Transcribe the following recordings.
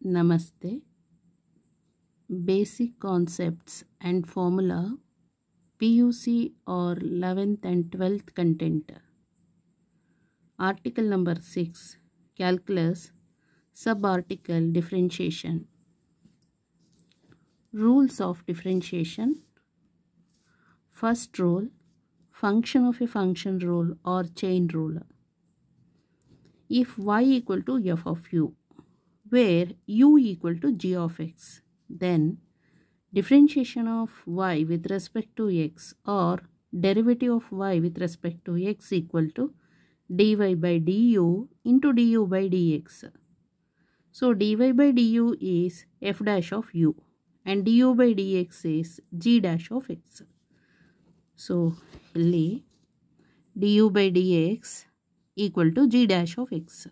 Namaste. Basic concepts and formula PUC or 11th and 12th content. Article number 6 Calculus Subarticle Differentiation. Rules of differentiation. First rule, function of a function rule or chain rule. If y equal to f of u, where u equal to g of x, then differentiation of y with respect to x or derivative of y with respect to x equal to dy by du into du by dx. So dy by du is f dash of u and du by dx is g dash of x. So ಇಲ್ಲಿ du by dx equal to g dash of x.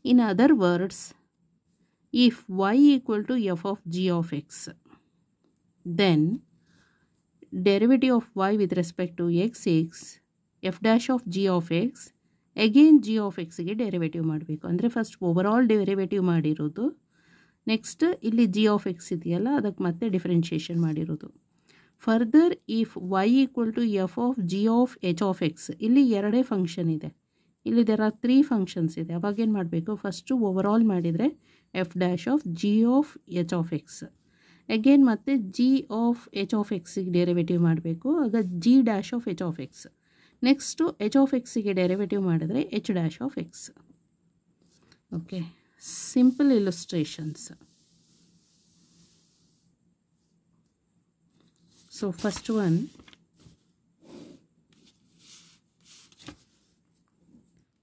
In other words, if y equal to f of g of x, then derivative of y with respect to x is f dash of g of x, again g of x ಗೆ derivative ಮಾಡಬೇಕು. ಅಂದರೆ first overall derivative ಮಾಡಿರೋದು, next ಇಲ್ಲಿ g of x ಇದೆಯಲ್ಲ ಅದಕ್ಕೆ ಮತ್ತೆ differentiation ಮಾಡಿರೋದು. Further if y equal to f of G of H of x, ಇಲ್ಲಿ ಎರಡೇ ಫಂಕ್ಷನ್ ಇದೆ, ಇಲ್ಲಿ ದೇರ್ ಆರ್ 3 ಫಂಕ್ಷನ್ಸ್ ಇದೆ. ಅವಾಗೇನು ಮಾಡಬೇಕು, ಫಸ್ಟು ಓವರಾಲ್ ಮಾಡಿದರೆ F dash of G of H of X, again ಮತ್ತೆ ಜಿ ಆಫ್ ಎಚ್ ಆಫ್ ಎಕ್ಸಿಗೆ ಡೆರಿವೇಟಿವ್ ಮಾಡಬೇಕು, ಆಗ G dash of H of X. Next H of ಎಕ್ಸಿಗೆ ಡೆರಿವೇಟಿವ್ ಮಾಡಿದರೆ H dash of X. Okay, simple illustrations. So first one,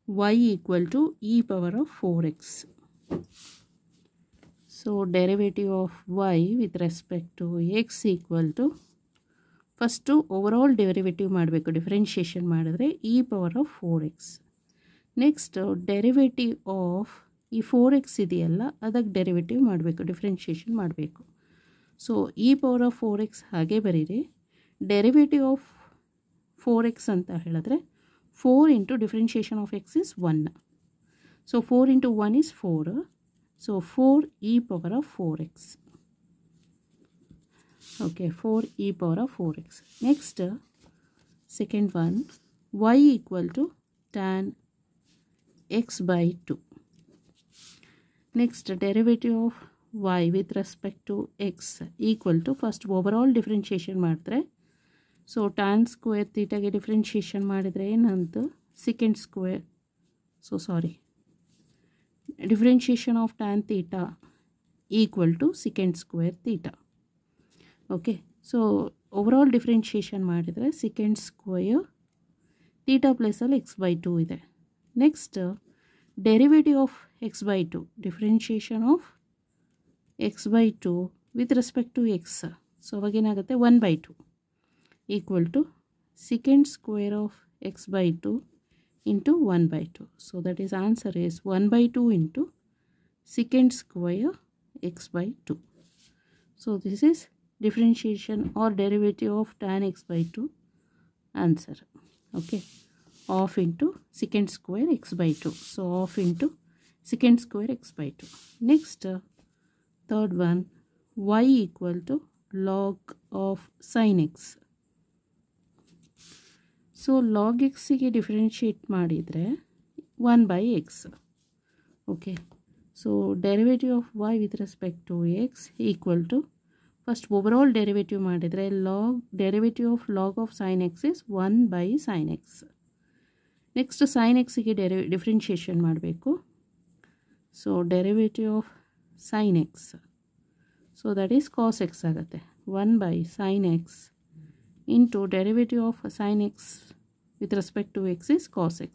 y equal to e power of 4x. So derivative of y with respect to x equal to, first overall derivative ಮಾಡಬೇಕು, differentiation ಮಾಡಿದ್ರೆ e power of 4x. Next derivative of ಈ 4x ಇದೆಯಲ್ಲ ಅದಕ್ಕೆ derivative ಮಾಡಬೇಕು, differentiation ಮಾಡಬೇಕು. So e power of 4x ಹಾಗೆ ಬರೀರಿ. Derivative of 4x ಅಂತ ಹೇಳಿದ್ರೆ 4 into differentiation of x is 1. So 4 into 1 is 4. So 4 e power of 4x. Okay, 4 e power of 4x. Next second one, y equal to tan x by 2. Next derivative of y with respect to x equal to, first overall differentiation ಮಾಡಿದ್ರೆ, so tan square ತೀಟಾಗೆ differentiation ಮಾಡಿದರೆ ಏನಂತ second square, so sorry differentiation of tan theta equal to second square theta. Okay, so overall differentiation ಮಾಡಿದರೆ second square theta ಪ್ಲೇಸಲ್ಲಿ x by 2 ಇದೆ. Next derivative of x by 2, differentiation of x by 2 with respect to x. So ಅವಾಗೇನಾಗುತ್ತೆ 1 by 2 equal to second square of x by 2 into 1 by 2. So that is answer is 1 by 2 into second square x by 2. So this is differentiation or derivative of tan x by 2 answer. Okay, of into second square x by 2. So of into second square x by 2. Next third one, y equal to log of sin x. So log x ಗೆ differentiate ಮಾಡಿದರೆ 1 by x. Okay, so derivative of y with respect to x equal to, first overall derivative ಮಾಡಿದರೆ log derivative of log of sin x is 1 by sin x. Next sin x ಗೆ differentiation ಮಾಡಬೇಕು, so derivative of sin x, so that is cos x ಆಗುತ್ತೆ. 1 by sin x into derivative of sin x with respect to x is cos x.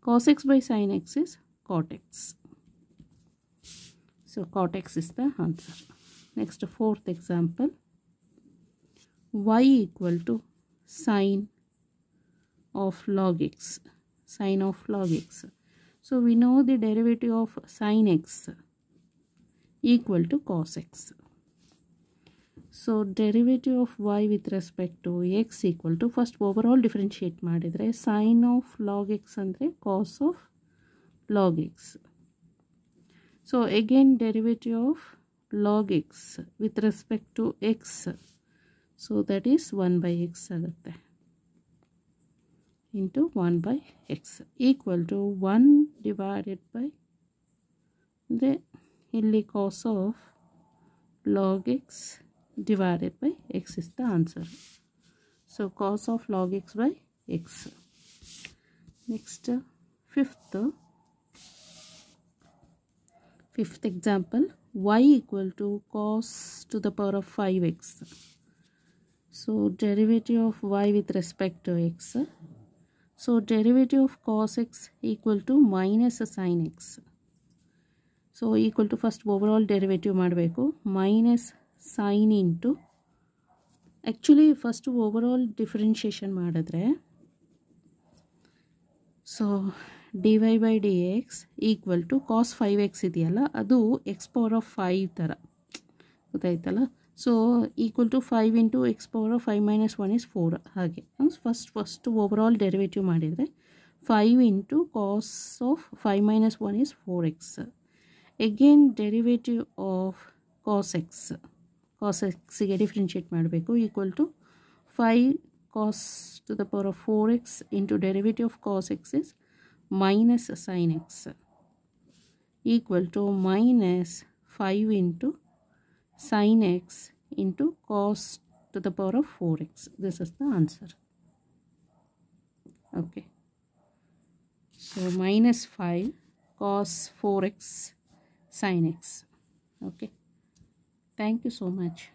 Cos x by sin x is cot x. So cot x is the answer. Next, fourth example, y equal to sin of log x. Sin of log x. So we know the derivative of sin x equal to cos x. So derivative of y with respect to x equal to, first overall differentiate ಮಾಡಿದರೆ sin of log x ಅಂದರೆ cos of log x. So again derivative of log x with respect to x. So that is 1 by x agutte into 1 by x equal to 1 divided by the illi cos of log x divided by x is the answer. So cos of log x by x. Next, fifth example, y equal to cos to the power of 5x. So derivative of y with respect to x. So derivative of cos x equal to minus sin x. So equal to first overall derivative ಮಾಡಬೇಕು minus sin into actually first overall differentiation ಮಾಡಿದ್ರೆ so dy by dx equal to cos 5x ಇದೆಯಲ್ಲ ಅದು x power of 5 ತರ ಗೊತ್ತಾಯ್ತಲ್ಲ. So equal to 5 into x power of 5 minus 1 is 4 ಹಾಗೆ first overall derivative ಮಾಡಿದರೆ 5 into cos of 5 minus 1 is 4x. Again derivative of cos ಎಕ್ಸ್ಗೆ differentiate ಮಾಡಬೇಕು equal to 5 cos to the power of 4x into derivative of cos x is minus sin x equal to minus 5 into sin x into cos to the power of 4x. This is the answer. Okay. So minus 5 cos 4x sin x. Okay. Thank you so much.